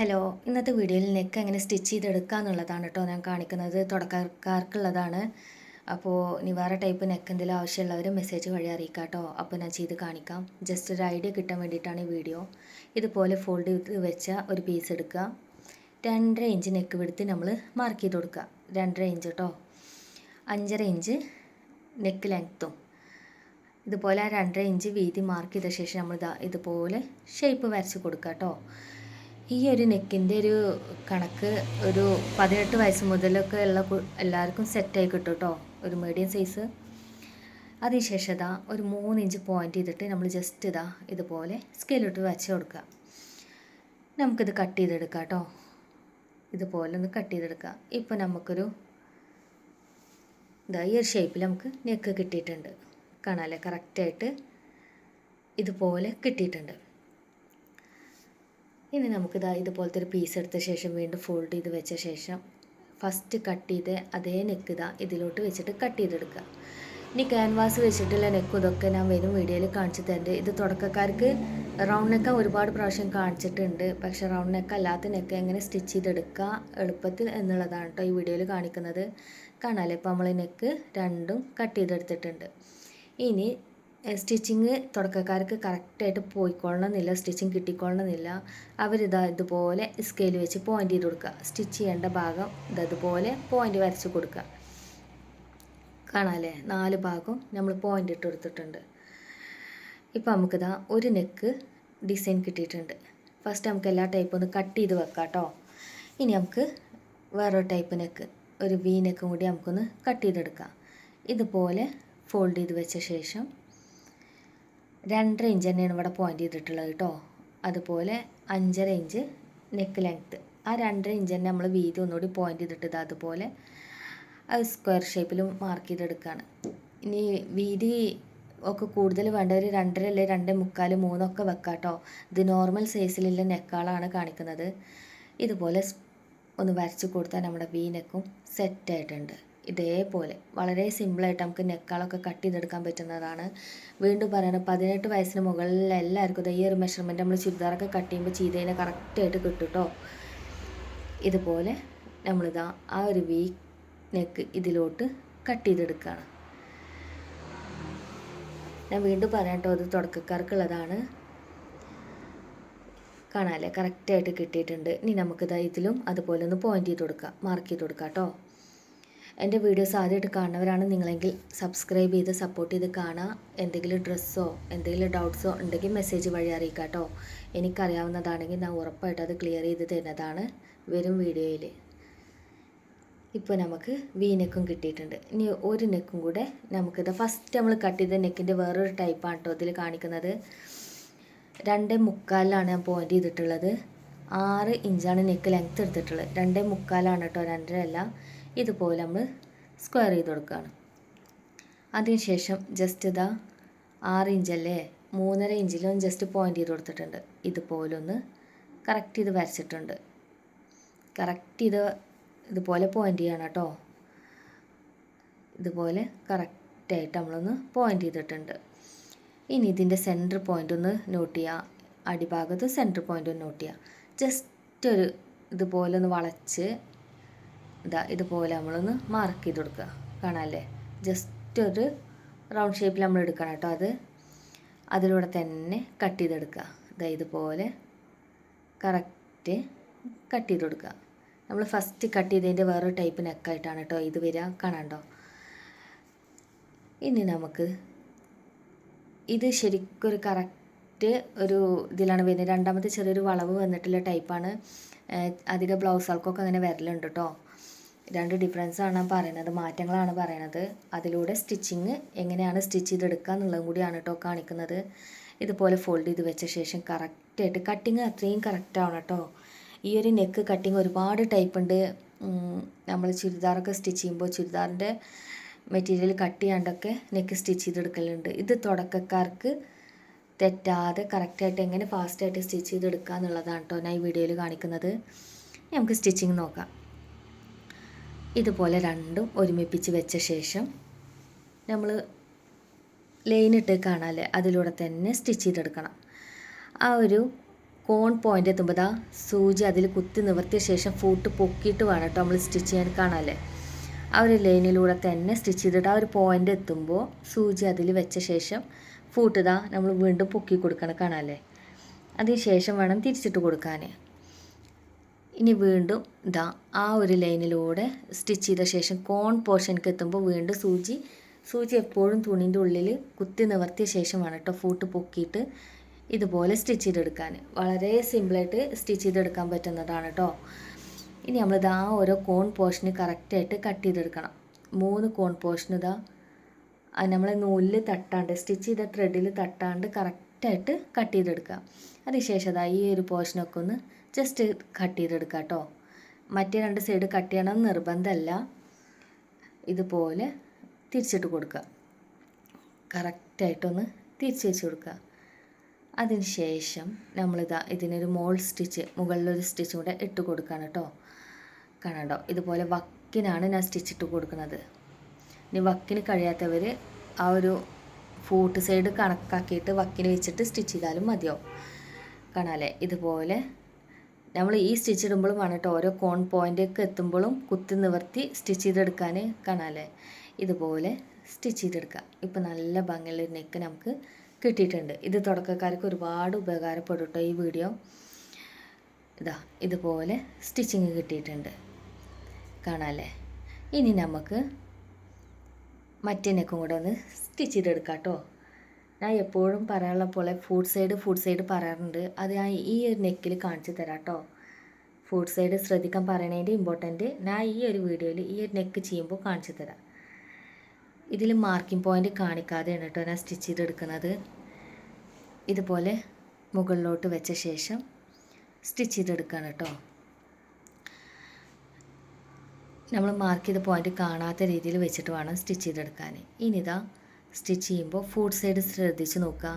Hello, ഇന്നത്തെ വീഡിയോയിൽ neck എങ്ങനെ സ്റ്റിച്ച് ചെയ്തെടുക്കുക എന്നുള്ളതാണ് കേട്ടോ ഞാൻ കാണിക്കുന്നത്. തുടക്കക്കാർക്കുള്ളതാണ്. അപ്പോൾ ഇനി വേറെ ടൈപ്പ് നെക്ക് എന്തെങ്കിലും ആവശ്യമുള്ളവർ മെസ്സേജ് വഴി അറിയിക്കാം കേട്ടോ. അപ്പോൾ ഞാൻ ചെയ്ത് കാണിക്കാം. ജസ്റ്റ് ഒരു ഐഡിയ കിട്ടാൻ വേണ്ടിയിട്ടാണ് ഈ വീഡിയോ. ഇതുപോലെ ഫോൾഡ് ചെയ്ത് വെച്ച ഒരു പീസ് എടുക്കുക. 2.5 ഇഞ്ച് നെക്ക് വിടുത്ത് നമ്മൾ മാർക്ക് ചെയ്ത് കൊടുക്കുക. 2.5 ഇഞ്ച് കേട്ടോ. 5.5 ഇഞ്ച് നെക്ക് ലെങ്ത്തും ഇതുപോലെ 2.5 ഇഞ്ച് വീതി മാർക്ക് ചെയ്ത ശേഷം നമ്മൾ ഇതുപോലെ ഷേപ്പ് വരച്ച് കൊടുക്കുക കേട്ടോ. ഈ ഒരു നെക്കിൻ്റെ ഒരു കണക്ക് ഒരു 18 വയസ്സ് മുതലൊക്കെ ഉള്ള എല്ലാവർക്കും സെറ്റായി കിട്ടും കേട്ടോ. ഒരു മീഡിയം സൈസ്. അതിനുശേഷം ഒരു 3 ഇഞ്ച് പോയിൻ്റ് ചെയ്തിട്ട് നമ്മൾ ജസ്റ്റ് ഇതുപോലെ സ്കെയിലിട്ട് വെച്ച് കൊടുക്കുക. നമുക്കിത് കട്ട് ചെയ്തെടുക്കാം കേട്ടോ. ഇതുപോലെ ഒന്ന് കട്ട് ചെയ്തെടുക്കുക. ഇപ്പോൾ നമുക്കൊരു ഈ ഒരു ഷേപ്പിൽ നമുക്ക് നെക്ക് കിട്ടിയിട്ടുണ്ട്. കാണാമല്ലേ, കറക്റ്റായിട്ട് ഇതുപോലെ കിട്ടിയിട്ടുണ്ട്. ഇനി നമുക്ക് ഇതുപോലത്തെ ഒരു പീസ് എടുത്ത ശേഷം വീണ്ടും ഫോൾഡ് ചെയ്ത് വെച്ച ശേഷം ഫസ്റ്റ് കട്ട് ചെയ്ത് അതേ നെക്ക് ഇതിലോട്ട് വെച്ചിട്ട് കട്ട് ചെയ്തെടുക്കുക. ഇനി ക്യാൻവാസ് വെച്ചിട്ടുള്ള നെക്ക് ഇതൊക്കെ ഞാൻ വരും വീഡിയോയിൽ കാണിച്ചു തരുന്നുണ്ട്. ഇത് തുടക്കക്കാർക്ക് റൗണ്ട് നെക്ക് ഒരുപാട് പ്രാവശ്യം കാണിച്ചിട്ടുണ്ട്. പക്ഷേ റൗണ്ട് നെക്ക് അല്ലാത്ത നെക്ക് എങ്ങനെ സ്റ്റിച്ച് ചെയ്തെടുക്കുക എളുപ്പത്തിൽ എന്നുള്ളതാണ് കേട്ടോ ഈ വീഡിയോയിൽ കാണിക്കുന്നത്. കാണാമല്ലേ, ഇപ്പോൾ നമ്മൾ നെക്ക് രണ്ടും കട്ട് ചെയ്തെടുത്തിട്ടുണ്ട്. ഇനി സ്റ്റിച്ചിങ് തുടക്കക്കാർക്ക് കറക്റ്റായിട്ട് പോയിക്കൊള്ളണമെന്നില്ല, സ്റ്റിച്ചിങ് കിട്ടിക്കൊള്ളണമെന്നില്ല. ഇതുപോലെ സ്കെയിൽ വെച്ച് പോയിൻ്റ് ചെയ്ത് കൊടുക്കുക. സ്റ്റിച്ച് ചെയ്യേണ്ട ഭാഗം ഇതുപോലെ പോയിൻ്റ് വരച്ച് കൊടുക്കുക. കാണാമല്ലേ, 4 ഭാഗവും നമ്മൾ പോയിൻ്റ് ഇട്ട് കൊടുത്തിട്ടുണ്ട്. ഇപ്പോൾ നമുക്കിതാ ഒരു നെക്ക് ഡിസൈൻ കിട്ടിയിട്ടുണ്ട്. ഫസ്റ്റ് നമുക്ക് എല്ലാ ടൈപ്പും ഒന്ന് കട്ട് ചെയ്ത് വെക്കാം കേട്ടോ. ഇനി നമുക്ക് വേറൊരു ടൈപ്പ് നെക്ക്, ഒരു വി നെക്കും കൂടി നമുക്കൊന്ന് കട്ട് ചെയ്തെടുക്കാം. ഇതുപോലെ ഫോൾഡ് ചെയ്ത് വെച്ച ശേഷം 2.5 ഇഞ്ച് തന്നെയാണ് ഇവിടെ പോയിൻ്റ് ചെയ്തിട്ടുള്ളത് കേട്ടോ. അതുപോലെ 5.5 ഇഞ്ച് നെക്ക് ലെങ്ത്ത്. ആ 2.5 ഇഞ്ച് തന്നെ നമ്മൾ വീതി ഒന്നുകൂടി പോയിൻ്റ് ചെയ്തിട്ട് അതുപോലെ അത് സ്ക്വയർ ഷേപ്പിലും മാർക്ക് ചെയ്തെടുക്കുകയാണ്. ഇനി വീതി ഒക്കെ കൂടുതൽ വേണ്ടവർ 2.5 അല്ലെ 2.25 3 ഒക്കെ വെക്കാം കേട്ടോ. ഇത് നോർമൽ സൈസിലുള്ള നെക്കാളാണ് കാണിക്കുന്നത്. ഇതുപോലെ ഒന്ന് വരച്ച് കൊടുത്താൽ നമ്മുടെ വി നെക്കും സെറ്റായിട്ടുണ്ട്. ഇതേപോലെ വളരെ സിമ്പിളായിട്ട് നമുക്ക് നെക്കാളൊക്കെ കട്ട് ചെയ്തെടുക്കാൻ പറ്റുന്നതാണ്. വീണ്ടും പറയുന്നത് 18 വയസ്സിന് മുകളിൽ എല്ലാവർക്കും ഈ ഒരു മെഷർമെൻറ്റ് നമ്മൾ ചുരിദാറൊക്കെ കട്ട് ചെയ്യുമ്പോൾ ചെയ്തതിന് കറക്റ്റായിട്ട് കിട്ടും കേട്ടോ. ഇതുപോലെ ആ ഒരു വി നെക്ക് ഇതിലോട്ട് കട്ട് ചെയ്തെടുക്കുകയാണ്. ഞാൻ വീണ്ടും പറയാം കേട്ടോ, അത് തുടക്കക്കാർക്കുള്ളതാണ്. കാണാമല്ലേ, കറക്റ്റായിട്ട് കിട്ടിയിട്ടുണ്ട്. ഇനി ഇതിലും അതുപോലെ ഒന്ന് പോയിൻ്റ് ചെയ്ത് കൊടുക്കുക, മാർക്ക് ചെയ്ത് കൊടുക്കുക കേട്ടോ. എൻ്റെ വീഡിയോസ് ആദ്യമായിട്ട് കാണുന്നവരാണ് നിങ്ങളെങ്കിൽ സബ്സ്ക്രൈബ് ചെയ്ത് സപ്പോർട്ട് ചെയ്ത് കാണുക. എന്തെങ്കിലും ഡ്രസ്സോ എന്തെങ്കിലും ഡൗട്ട്സോ ഉണ്ടെങ്കിൽ മെസ്സേജ് വഴി അറിയിക്കാം കേട്ടോ. എനിക്കറിയാവുന്നതാണെങ്കിൽ ഞാൻ ഉറപ്പായിട്ട് അത് ക്ലിയർ ചെയ്ത് തരുന്നതാണ് വരും വീഡിയോയിൽ. ഇപ്പോൾ നമുക്ക് വി നെക്കും കിട്ടിയിട്ടുണ്ട്. ഇനി ഒരു നെക്കും കൂടെ നമുക്കിത് ഫസ്റ്റ് നമ്മൾ കട്ട് ചെയ്ത നെക്കിൻ്റെ വേറൊരു ടൈപ്പാണ് കേട്ടോ ഇതിൽ കാണിക്കുന്നത്. 2.25 ഞാൻ പോയിൻ്റ് ചെയ്തിട്ടുള്ളത്. 6 ഇഞ്ചാണ് നെക്ക് ലെങ്ത്ത് എടുത്തിട്ടുള്ളത്. 2.25 കേട്ടോ, 2.5 അല്ല. ഇതുപോലെ നമ്മൾ സ്ക്വയർ ചെയ്ത് കൊടുക്കുകയാണ്. അതിനുശേഷം ജസ്റ്റ് 6 ഇഞ്ചല്ലേ, 3.5 ഇഞ്ചിലും ജസ്റ്റ് പോയിൻ്റ് ചെയ്ത് കൊടുത്തിട്ടുണ്ട്. ഇതുപോലൊന്ന് കറക്റ്റ് ചെയ്ത് വരച്ചിട്ടുണ്ട്. കറക്റ്റ് ചെയ്ത് ഇതുപോലെ പോയിൻ്റ് ചെയ്യണം കേട്ടോ. ഇതുപോലെ കറക്റ്റായിട്ട് നമ്മളൊന്ന് പോയിൻ്റ് ചെയ്തിട്ടുണ്ട്. ഇനി ഇതിൻ്റെ സെൻറ്റർ പോയിൻ്റ് ഒന്ന് നോട്ട് ചെയ്യുക. അടിഭാഗത്ത് സെൻറ്റർ പോയിൻ്റ് ഒന്ന് നോട്ട് ചെയ്യുക. ജസ്റ്റ് ഒരു ഇതുപോലെ ഒന്ന് വളച്ച് ഇതുപോലെ നമ്മളൊന്ന് മാർക്ക് ചെയ്ത് കൊടുക്കുക. കാണാമല്ലേ, ജസ്റ്റ് ഒരു റൗണ്ട് ഷേപ്പിൽ നമ്മൾ എടുക്കണം കേട്ടോ. അതിലൂടെ തന്നെ കട്ട് ചെയ്തെടുക്കുക. ഇതുപോലെ കറക്റ്റ് കട്ട് ചെയ്ത് കൊടുക്കുക. നമ്മൾ ഫസ്റ്റ് കട്ട് ചെയ്തതിൻ്റെ വേറൊരു ടൈപ്പ് നെക്കായിട്ടാണ് കേട്ടോ ഇത് വരിക. കാണാണ്ടോ. ഇനി നമുക്ക് ഇത് ശരിക്കും ഒരു കറക്റ്റ് ഒരു ഇതിലാണ് വരുന്നത്. രണ്ടാമത്തെ ചെറിയൊരു വളവ് വന്നിട്ടുള്ള ടൈപ്പാണ്. അധികം ബ്ലൗസുകൾക്കൊക്കെ അങ്ങനെ വരലുണ്ട് കേട്ടോ. 2 ഡിഫറൻസാണ് പറയുന്നത്, മാറ്റങ്ങളാണ് പറയുന്നത്. അതിലൂടെ സ്റ്റിച്ചിങ് എങ്ങനെയാണ് സ്റ്റിച്ച് ചെയ്തെടുക്കുക എന്നുള്ളതും കൂടിയാണ് കേട്ടോ കാണിക്കുന്നത്. ഇതുപോലെ ഫോൾഡ് ചെയ്ത് വെച്ച ശേഷം കറക്റ്റായിട്ട് കട്ടിങ് അത്രയും കറക്റ്റ് ആവണം കേട്ടോ. ഈ ഒരു നെക്ക് കട്ടിങ് ഒരുപാട് ടൈപ്പ് ഉണ്ട്. നമ്മൾ ചുരിദാറൊക്കെ സ്റ്റിച്ച് ചെയ്യുമ്പോൾ ചുരിദാറിൻ്റെ മെറ്റീരിയൽ കട്ട് ചെയ്യാണ്ടൊക്കെ നെക്ക് സ്റ്റിച്ച് ചെയ്തെടുക്കലുണ്ട്. ഇത് തുടക്കക്കാർക്ക് തെറ്റാതെ കറക്റ്റായിട്ട് എങ്ങനെ ഫാസ്റ്റായിട്ട് സ്റ്റിച്ച് ചെയ്തെടുക്കുക എന്നുള്ളതാണ് കേട്ടോ ഞാൻ ഈ വീഡിയോയിൽ കാണിക്കുന്നത്. നമുക്ക് സ്റ്റിച്ചിങ് നോക്കാം. ഇതുപോലെ രണ്ടും ഒരുമിപ്പിച്ച് വെച്ച ശേഷം നമ്മൾ ലൈനിട്ട് കാണാമല്ലേ, അതിലൂടെ തന്നെ സ്റ്റിച്ച് ചെയ്തെടുക്കണം. ആ ഒരു കോൺ പോയിൻ്റ് എത്തുമ്പോൾ ദാ സൂചി അതിൽ കുത്തി നിവർത്തിയ ശേഷം ഫൂട്ട് പൊക്കിയിട്ട് വേണം കേട്ടോ നമ്മൾ സ്റ്റിച്ച് ചെയ്യാൻ. കാണാമല്ലേ, ആ ഒരു ലൈനിലൂടെ തന്നെ സ്റ്റിച്ച് ചെയ്തിട്ട് ആ ഒരു പോയിൻ്റ് എത്തുമ്പോൾ സൂചി അതിൽ വെച്ച ശേഷം ഫൂട്ട് ഇതാ നമ്മൾ വീണ്ടും പൊക്കി കൊടുക്കണം. കാണാമല്ലേ, അതിന് ശേഷം വേണം തിരിച്ചിട്ട് കൊടുക്കാൻ. ഇനി വീണ്ടും ഇതാ ആ ഒരു ലൈനിലൂടെ സ്റ്റിച്ച് ചെയ്ത ശേഷം കോൺ പോർഷനിലേക്ക് എത്തുമ്പോൾ വീണ്ടും സൂചി എപ്പോഴും തുണിൻ്റെ ഉള്ളിൽ കുത്തി നിവർത്തിയ ശേഷമാണ് കേട്ടോ ഫൂട്ട് പൊക്കിയിട്ട് ഇതുപോലെ സ്റ്റിച്ച് ചെയ്തെടുക്കാൻ. വളരെ സിമ്പിളായിട്ട് സ്റ്റിച്ച് ചെയ്തെടുക്കാൻ പറ്റുന്നതാണ് കേട്ടോ. ഇനി നമ്മളിത് ആ ഓരോ കോൺ പോർഷന് കറക്റ്റായിട്ട് കട്ട് ചെയ്തെടുക്കണം. 3 കോൺ പോർഷൻ ഇതാ നമ്മളെ നൂലിൽ തട്ടാണ്ട് സ്റ്റിച്ച് ചെയ്ത ത്രെഡിൽ തട്ടാണ്ട് കറക്റ്റായിട്ട് കട്ട് ചെയ്തെടുക്കുക. അതിനുശേഷം അതാ ഈ ഒരു പോർഷനൊക്കെ ഒന്ന് ജസ്റ്റ് കട്ട് ചെയ്തെടുക്കുക കേട്ടോ. മറ്റേ 2 സൈഡ് കട്ട് ചെയ്യണമെന്ന് നിർബന്ധമല്ല. ഇതുപോലെ തിരിച്ചിട്ട് കൊടുക്കുക, കറക്റ്റായിട്ടൊന്ന് തിരിച്ച് വെച്ച് കൊടുക്കുക. അതിന് ശേഷം നമ്മളിതാ ഇതിനൊരു മുകളിലൊരു സ്റ്റിച്ച് കൂടെ ഇട്ട് കൊടുക്കുകയാണ് കേട്ടോ. കാണാണ്ടോ, ഇതുപോലെ വക്കിനാണ് ഞാൻ സ്റ്റിച്ച് ഇട്ട് കൊടുക്കുന്നത്. ഇനി വക്കിന് കഴിയാത്തവർ ആ ഒരു ഫൂട്ട് സൈഡ് കണക്കാക്കിയിട്ട് വക്കിന് വെച്ചിട്ട് സ്റ്റിച്ച് ചെയ്താലും മതിയാവും. കാണാമല്ലേ, ഇതുപോലെ നമ്മൾ ഈ സ്റ്റിച്ച് ഇടുമ്പോഴും വേണം കേട്ടോ ഓരോ കോൺ പോയിൻ്റൊക്കെ എത്തുമ്പോഴും കുത്തി നിവർത്തി സ്റ്റിച്ച് ചെയ്തെടുക്കാൻ. കാണാമല്ലേ, ഇതുപോലെ സ്റ്റിച്ച് ചെയ്തെടുക്കുക. ഇപ്പം നല്ല ഭംഗിയുള്ള നെക്ക് നമുക്ക് കിട്ടിയിട്ടുണ്ട്. ഇത് തുടക്കക്കാർക്ക് ഒരുപാട് ഉപകാരപ്പെടും കേട്ടോ ഈ വീഡിയോ. ഇതുപോലെ സ്റ്റിച്ചിങ് കിട്ടിയിട്ടുണ്ട്. കാണാമല്ലേ, ഇനി നമുക്ക് മറ്റേ നെക്കും കൂടെ ഒന്ന് സ്റ്റിച്ച് ചെയ്തെടുക്കാം കേട്ടോ. ഞാൻ എപ്പോഴും പറയാനുള്ള പോലെ ഫുഡ് സൈഡ് പറയാറുണ്ട്. അത് ഞാൻ ഈ ഒരു നെക്കിൽ കാണിച്ചു തരാം കേട്ടോ. ഫുഡ് സൈഡ് ശ്രദ്ധിക്കാൻ പറയണതിൻ്റെ ഇമ്പോർട്ടൻറ്റ് ഞാൻ ഈ ഒരു വീഡിയോയിൽ ഈ ഒരു നെക്ക് ചെയ്യുമ്പോൾ കാണിച്ചു തരാം. ഇതിൽ മാർക്കിംഗ് പോയിൻ്റ് കാണിക്കാതെയാണ് കേട്ടോ ഞാൻ സ്റ്റിച്ച് ചെയ്തെടുക്കുന്നത്. ഇതുപോലെ മുകളിലോട്ട് വെച്ച ശേഷം സ്റ്റിച്ച് ചെയ്തെടുക്കുകയാണ് കേട്ടോ. നമ്മൾ മാർക്ക് ചെയ്ത പോയിൻ്റ് കാണാത്ത രീതിയിൽ വെച്ചിട്ട് വേണം സ്റ്റിച്ച് ചെയ്തെടുക്കാൻ. ഇനിതാ സ്റ്റിച്ച് ചെയ്യുമ്പോൾ ഫുഡ് സൈഡ് ശ്രദ്ധിച്ച് നോക്കുക.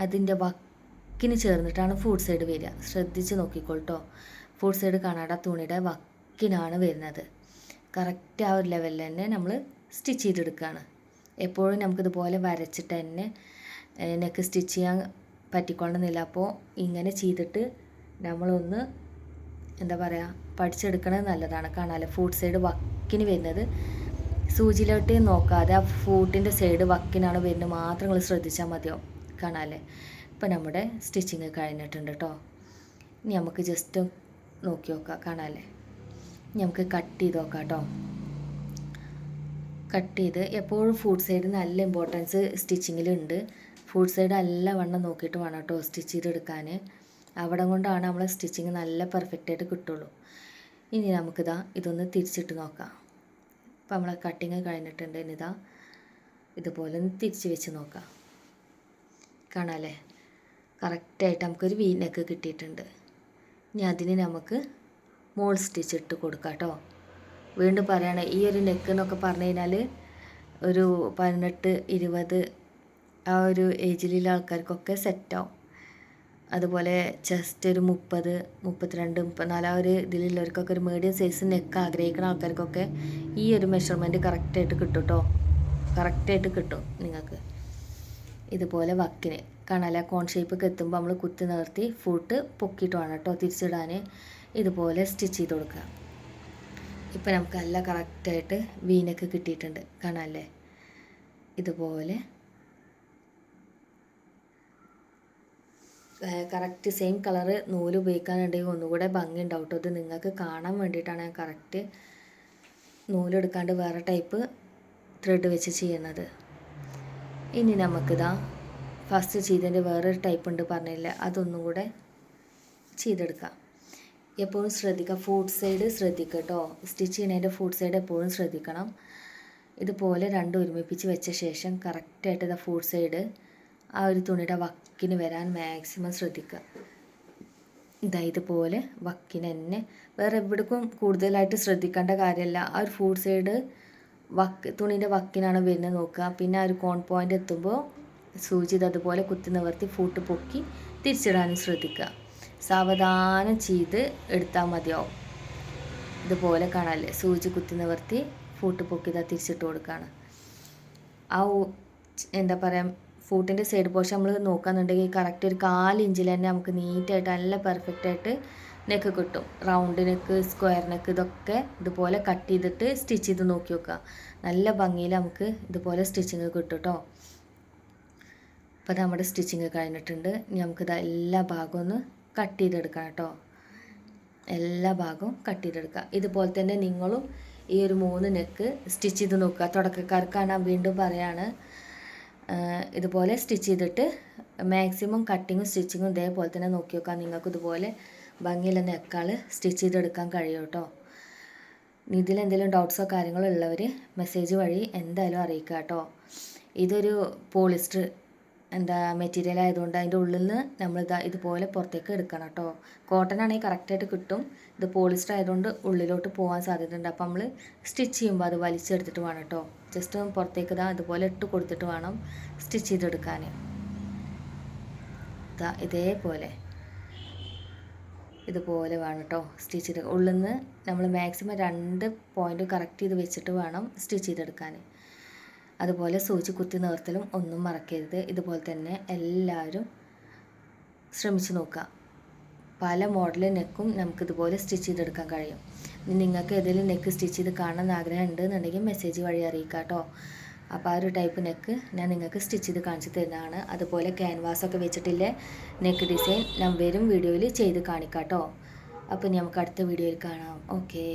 അതിൻ്റെ വക്കിന് ചേർന്നിട്ടാണ് ഫുഡ് സൈഡ് വരിക. ശ്രദ്ധിച്ച് നോക്കിക്കോട്ടോ. ഫുഡ് സൈഡ് കാണാതെ തുണിയുടെ വക്കിനാണ് വരുന്നത്. കറക്റ്റ് ആ ഒരു ലെവലിൽ തന്നെ നമ്മൾ സ്റ്റിച്ച് ചെയ്തെടുക്കുകയാണ്. എപ്പോഴും നമുക്കിതുപോലെ വരച്ചിട്ട് തന്നെ നെക്ക് സ്റ്റിച്ച് ചെയ്യാൻ പറ്റിക്കൊള്ളുന്നില്ല. അപ്പോൾ ഇങ്ങനെ ചെയ്തിട്ട് നമ്മളൊന്ന് പഠിച്ചെടുക്കണത് നല്ലതാണ്. കാണാമല്ലോ, ഫുഡ് സൈഡ് വക്കിന് വരുന്നത് സൂചിയിലോട്ട് നോക്കാതെ ആ ഫൂട്ടിൻ്റെ സൈഡ് വക്കിനാണ് വരുന്നത് മാത്രം നിങ്ങൾ ശ്രദ്ധിച്ചാൽ മതിയാവും. കാണാമല്ലേ, ഇപ്പം നമ്മുടെ സ്റ്റിച്ചിങ് കഴിഞ്ഞിട്ടുണ്ട് കേട്ടോ. ഇനി നമുക്ക് ജസ്റ്റ് നോക്കി നോക്കാം. കാണാമല്ലേ, ഇനി നമുക്ക് കട്ട് ചെയ്ത് നോക്കാം കേട്ടോ. കട്ട് ചെയ്ത് എപ്പോഴും ഫുഡ് സൈഡ് നല്ല ഇമ്പോർട്ടൻസ് സ്റ്റിച്ചിങ്ങിലുണ്ട്. ഫുഡ് സൈഡ് നല്ല വണ്ണം നോക്കിയിട്ട് വേണം കേട്ടോ സ്റ്റിച്ച് ചെയ്തെടുക്കാൻ. അവിടെ കൊണ്ടാണ് നമ്മളെ സ്റ്റിച്ചിങ് നല്ല പെർഫെക്റ്റായിട്ട് കിട്ടുള്ളൂ. ഇനി നമുക്കിതാ ഇതൊന്ന് തിരിച്ചിട്ട് നോക്കാം. അപ്പോൾ നമ്മളെ കട്ടിങ് കഴിഞ്ഞിട്ടുണ്ട്. ഇനിതാ ഇതുപോലെ ഒന്ന് തിരിച്ച് വെച്ച് നോക്കാം. കാണാമല്ലേ, കറക്റ്റായിട്ട് നമുക്കൊരു വി നെക്ക് കിട്ടിയിട്ടുണ്ട്. ഇനി അതിന് നമുക്ക് മോൾ സ്റ്റിച്ച് ഇട്ട് കൊടുക്കാം കേട്ടോ. വീണ്ടും പറയുകയാണ്, ഈ ഒരു നെക്ക് എന്നൊക്കെ പറഞ്ഞു കഴിഞ്ഞാൽ ഒരു 18, 20 ആ ഒരു ഏജിലുള്ള ആൾക്കാർക്കൊക്കെ സെറ്റാവും. അതുപോലെ ചെസ്റ്റ് ഒരു 30, 32, 34 ആ ഒരു ഇതിലുള്ളവർക്കൊക്കെ ഒരു മീഡിയം സൈസ് നെക്ക് ആഗ്രഹിക്കുന്ന ആൾക്കാർക്കൊക്കെ ഈ ഒരു മെഷർമെൻറ്റ് കറക്റ്റായിട്ട് കിട്ടും കേട്ടോ. കറക്റ്റായിട്ട് കിട്ടും നിങ്ങൾക്ക്. ഇതുപോലെ വക്കിന് കാണാമല്ലേ, കോൺ ഷേപ്പൊക്കെ എത്തുമ്പോൾ നമ്മൾ കുത്തി നിർത്തി ഫൂട്ട് പൊക്കിയിട്ട് വേണം കേട്ടോ തിരിച്ചിടാൻ. ഇതുപോലെ സ്റ്റിച്ച് ചെയ്ത് കൊടുക്കുക. ഇപ്പം നമുക്ക് നല്ല കറക്റ്റായിട്ട് വീനൊക്കെ കിട്ടിയിട്ടുണ്ട്. കാണാമല്ലേ, ഇതുപോലെ കറക്റ്റ് സെയിം കളറ് നൂല് ഉപയോഗിക്കാനുണ്ടെങ്കിൽ ഒന്നുകൂടെ ഭംഗി ഉണ്ടാവും കേട്ടോ. ഇത് നിങ്ങൾക്ക് കാണാൻ വേണ്ടിയിട്ടാണ് ഞാൻ കറക്റ്റ് നൂലെടുക്കാണ്ട് വേറെ ടൈപ്പ് ത്രെഡ് വെച്ച് ചെയ്യുന്നത്. ഇനി നമുക്കിതാ ഫസ്റ്റ് ചെയ്തതിൻ്റെ വേറൊരു ടൈപ്പ് ഉണ്ട് പറഞ്ഞില്ല, അതൊന്നും കൂടെ ചെയ്തെടുക്കാം. എപ്പോഴും ശ്രദ്ധിക്കുക, ഫുഡ് സൈഡ് ശ്രദ്ധിക്കുക കേട്ടോ. സ്റ്റിച്ച് ചെയ്യുന്നതിൻ്റെ ഫുഡ് സൈഡ് എപ്പോഴും ശ്രദ്ധിക്കണം. ഇതുപോലെ രണ്ടും ഒരുമിപ്പിച്ച് വെച്ച ശേഷം കറക്റ്റായിട്ട് ഇതാ ഫുഡ് സൈഡ് ആ ഒരു തുണിയുടെ വക്കിന് വരാൻ മാക്സിമം ശ്രദ്ധിക്കുക. ഇതുപോലെ വക്കിന് തന്നെ, വേറെ എവിടേക്കും കൂടുതലായിട്ട് ശ്രദ്ധിക്കേണ്ട കാര്യമല്ല. ആ ഒരു ഫുഡ് സൈഡ് തുണീൻ്റെ വക്കിനാണ് വരുന്നത് നോക്കുക. പിന്നെ ആ ഒരു കോൺ പോയിൻ്റ് എത്തുമ്പോൾ സൂചി അതുപോലെ കുത്തി നിവർത്തി ഫൂട്ട് പൊക്കി തിരിച്ചിടാനും ശ്രദ്ധിക്കുക. സാവധാനം ചെയ്ത് എടുത്താൽ മതിയാവും. ഇതുപോലെ കാണാമല്ലേ, സൂചി കുത്തി നിവർത്തി ഫൂട്ട് പൊക്കി തിരിച്ചിട്ട് കൊടുക്കുകയാണ്. ആ ഫൂട്ടിൻ്റെ സൈഡ് പോർഷൻ നമ്മൾ നോക്കുകയെന്നുണ്ടെങ്കിൽ കറക്റ്റ് ഒരു 1/4 ഇഞ്ചിൽ തന്നെ നമുക്ക് നീറ്റായിട്ട് നല്ല പെർഫെക്റ്റായിട്ട് നെക്ക് കിട്ടും. റൗണ്ട് നെക്ക്, സ്ക്വയർ നെക്ക് ഇതൊക്കെ ഇതുപോലെ കട്ട് ചെയ്തിട്ട് സ്റ്റിച്ച് ചെയ്ത് നോക്കി നോക്കുക. നല്ല ഭംഗിയിൽ നമുക്ക് ഇതുപോലെ സ്റ്റിച്ചിങ് കിട്ടും കേട്ടോ. അപ്പോൾ നമ്മുടെ സ്റ്റിച്ചിങ് കഴിഞ്ഞിട്ടുണ്ട്. ഇനി നമുക്കിത് എല്ലാ ഭാഗവും ഒന്ന് കട്ട് ചെയ്തെടുക്കാം കേട്ടോ. എല്ലാ ഭാഗവും കട്ട് ചെയ്തെടുക്കുക. ഇതുപോലെ തന്നെ നിങ്ങളും ഈ ഒരു 3 നെക്ക് സ്റ്റിച്ച് ചെയ്ത് നോക്കുക. തുടക്കക്കാർക്കാണ് വീണ്ടും പറയാണ്, ഇതുപോലെ സ്റ്റിച്ച് ചെയ്തിട്ട് മാക്സിമം കട്ടിങ്ങും സ്റ്റിച്ചിങ്ങും ഇതേപോലെ തന്നെ നോക്കി നോക്കാം. നിങ്ങൾക്ക് ഇതുപോലെ ഭംഗിയുള്ള നെക്കാൾ സ്റ്റിച്ച് ചെയ്തെടുക്കാൻ കഴിയും കേട്ടോ. ഇതിലെന്തെങ്കിലും ഡൗട്ട്സോ കാര്യങ്ങളോ ഉള്ളവർ മെസ്സേജ് വഴി എന്തായാലും അറിയിക്കുക കേട്ടോ. ഇതൊരു പോളിസ്റ്റർ മെറ്റീരിയൽ ആയതുകൊണ്ട് അതിൻ്റെ ഉള്ളിൽ നിന്ന് നമ്മൾ ഇതുപോലെ പുറത്തേക്ക് എടുക്കണം കേട്ടോ. കോട്ടൺ ആണെങ്കിൽ കറക്റ്റായിട്ട് കിട്ടും. ഇത് പോളിസ്റ്റർ ആയതുകൊണ്ട് ഉള്ളിലോട്ട് പോകാൻ സാധ്യതയുണ്ട്. അപ്പോൾ നമ്മൾ സ്റ്റിച്ച് ചെയ്യുമ്പോൾ അത് വലിച്ചെടുത്തിട്ട് വേണം കേട്ടോ. ജസ്റ്റ് പുറത്തേക്ക് ഇതുപോലെ ഇട്ട് കൊടുത്തിട്ട് വേണം സ്റ്റിച്ച് ചെയ്തെടുക്കാൻ. ഇതുപോലെ വേണം കേട്ടോ സ്റ്റിച്ച് ചെയ്ത്. ഉള്ളിൽ നിന്ന് നമ്മൾ മാക്സിമം 2 പോയിൻ്റ് കറക്റ്റ് ചെയ്ത് വെച്ചിട്ട് വേണം സ്റ്റിച്ച് ചെയ്തെടുക്കാൻ. അതുപോലെ സൂചി കുത്തി നിർത്തലും ഒന്നും മറക്കരുത്. ഇതുപോലെ തന്നെ എല്ലാവരും ശ്രമിച്ച് നോക്കുക. പല മോഡൽ നെക്കും നമുക്കിതുപോലെ സ്റ്റിച്ച് ചെയ്തെടുക്കാൻ കഴിയും. നിങ്ങൾക്ക് ഏതെങ്കിലും നെക്ക് സ്റ്റിച്ച് ചെയ്ത് കാണാൻ ആഗ്രഹം ഉണ്ടെന്നുണ്ടെങ്കിൽ മെസ്സേജ് വഴി അറിയിക്കുക കേട്ടോ. അപ്പോൾ ആ ഒരു ടൈപ്പ് നെക്ക് ഞാൻ നിങ്ങൾക്ക് സ്റ്റിച്ച് ചെയ്ത് കാണിച്ച് തരുന്നതാണ്. അതുപോലെ ക്യാൻവാസൊക്കെ വെച്ചിട്ടില്ലേ നെക്ക് ഡിസൈൻ ഞാൻ വരും വീഡിയോയിൽ ചെയ്ത് കാണിക്കാം കേട്ടോ. അപ്പോൾ നമുക്ക് അടുത്ത വീഡിയോയിൽ കാണാം. ഓക്കേ.